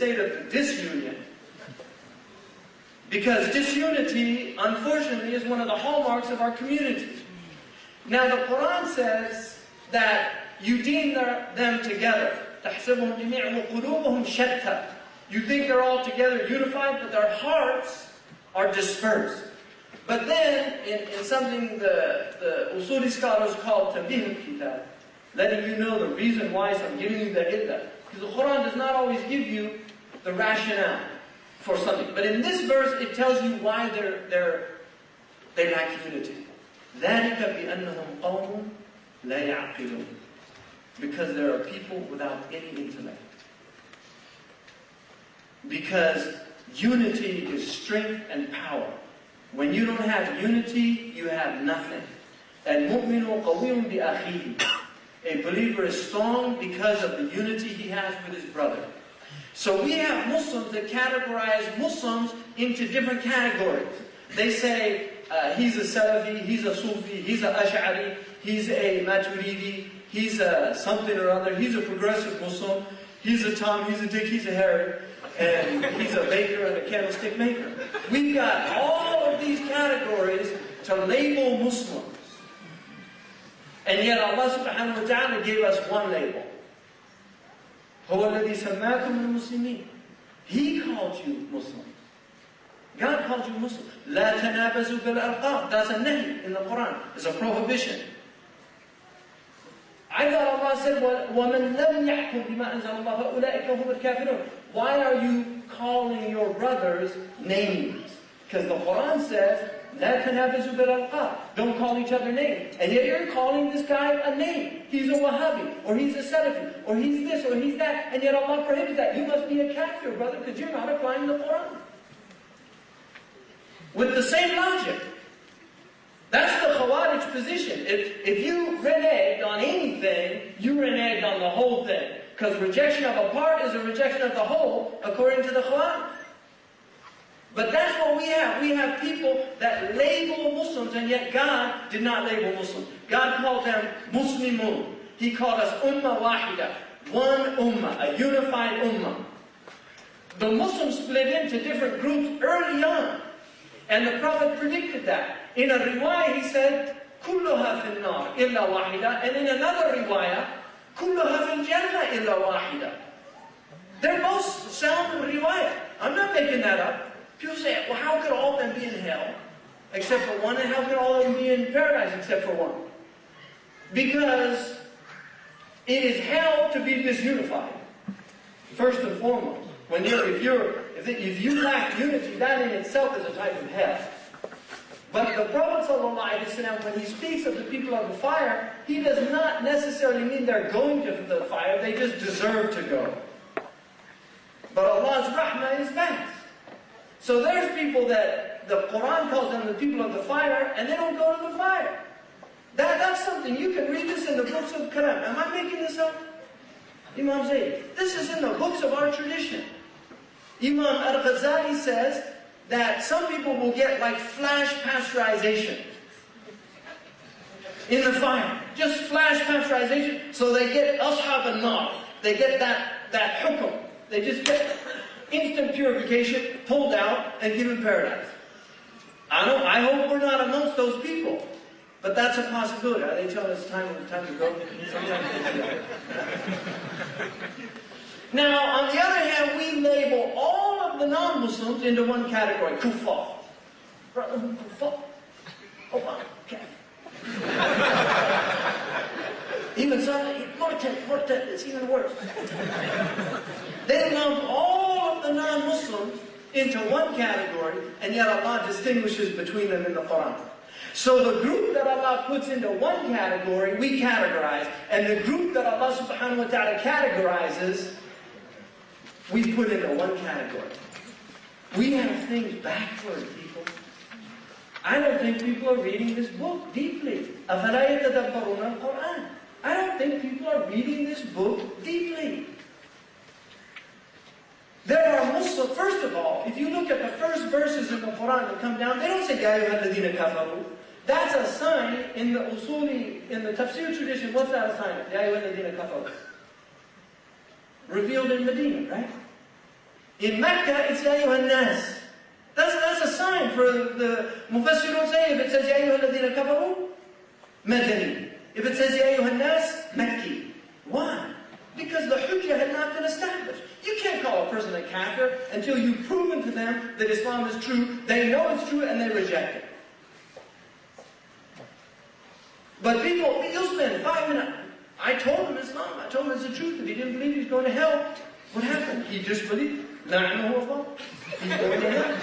state of disunion. Because disunity, unfortunately, is one of the hallmarks of our community. Now the Quran says that you deem them together. تَحْسَبُهُمْ جَمِيعًا وَقُلُوبُهُمْ شَتَّى. You think they're all together, unified, but their hearts are dispersed. But then, in something the Usuli scholars call Tabih al-Kitab, letting you know the reason why, so I'm giving you the illah. Because the Quran does not always give you the rationale for something. But in this verse, it tells you why they lack unity. ذَلِكَ بِأَنَّهُمْ قَوْمٌ لَا يَعْقِلُونَ. Because there are people without any intellect. Because unity is strength and power. When you don't have unity, you have nothing. الْمُؤْمِنُ قَوِيٌّ بِأَخِيهِ. A believer is strong because of the unity he has with his brother. So we have Muslims that categorize Muslims into different categories. They say, he's a Salafi, he's a Sufi, he's a Ash'ari, he's a Maturidi, he's a something or other, he's a progressive Muslim, he's a Tom, he's a Dick, he's a Harry, and he's a baker and a candlestick maker. We've got all of these categories to label Muslims. And yet Allah subhanahu wa ta'ala gave us one label. هُوَ الَّذِي سَمَّاكُمُ الْمُسْلِمِينَ. He called you Muslim. God called you Muslim. لَا تَنَابَزُوا بِالْأَلْقَابِ. That's a nahi in the Quran. It's a prohibition. I thought Allah said, وَمَنْ لَمْ يَحْكُمْ بِمَا أَنزَلَ اللَّهُ فَأُولَٰئِكَ هُمُ الْكَافِرُونَ. Why are you calling your brothers names? Because the Quran says, لَا تَنَابَزُوا بِالْأَلْقَابِ. Don't call each other names. And yet you're calling this guy a name. He's a Wahhabi, or he's a Salafi, or he's this, or he's that. And yet Allah prohibits that. You must be a kafir, brother, because you're not applying the Quran. With the same logic. That's the Khawarij position. If you reneged on anything, you reneged on the whole thing. Because rejection of a part is a rejection of the whole, according to the Khawarij. But that's what we have. We have people that label Muslims, and yet God did not label Muslims. God called them Muslimun. He called us Ummah Wahida. One Ummah, a unified Ummah. The Muslims split into different groups early on. And the Prophet predicted that. In a riwayah he said, كُلُّهَا فِي النَّارِ إِلَّا وَاحِدًا. And in another riwayah, كُلُّهَا فِي الْجَنَّةِ إِلَّا وَاحِدًا. They're both sound riwayah. I'm not making that up. People say, well, how could all of them be in hell except for one? And how could all of them be in paradise except for one? Because it is hell to be disunified. First and foremost. If you lack unity, that in itself is a type of hell. But the Prophet ﷺ, when he speaks of the people of the fire, he does not necessarily mean they're going to the fire, they just deserve to go. But Allah's rahmah is vast. So there's people that the Quran calls them the people of the fire, and they don't go to the fire. That's something, you can read this in the books of Quran. Am I making this up? Imam Zayd. This is in the books of our tradition. Imam Al-Ghazali says that some people will get like flash pasteurization in the fire. Just flash pasteurization, so they get ashab al-nar. They get that hukum. They just get instant purification, pulled out, and given paradise. I hope we're not amongst those people. But that's a possibility. Are they telling us time to go? Sometimes they do. Now, on the other hand, we label all of the non-Muslims into one category. Kuffar. Kuffar. Oh, wow. Okay. Even some, Murtad, it's even worse. They lump all of the non-Muslims into one category, and yet Allah distinguishes between them in the Quran. So the group that Allah puts into one category, we categorize, and the group that Allah subhanahu wa ta'ala categorizes, we put into one category. We have things backward, people. I don't think people are reading this book deeply. أَفَلَا يَتَدَبَّرُونَ الْقُرْآنَ. I don't think people are reading this book deeply. There are Muslims, first of all, if you look at the first verses in the Quran that come down, they don't say, يَا أَيُّهَا الَّذِينَ كَفَرُوا. That's a sign in the usuli, in the tafsir tradition. What's that a sign of? يَا أَيُّهَا الَّذِينَ كَفَرُوا. Revealed in Medina, right? In Mecca, it's Ya Ayyuhan Nas. That's a sign for the Mufassirun say, if it says Ya Ayyuhan Ladina Kafaru, Madani. If it says Ya Ayyuhan Nas, Makki. Why? Because the Hujjah had not been established. You can't call a person a kafir until you've proven to them that Islam is true, they know it's true, and they reject it. But people, you'll spend 5 minutes. I told him Islam, I told him it's the truth. If he didn't believe he's going to hell, what happened? He disbelieved. He's going to hell.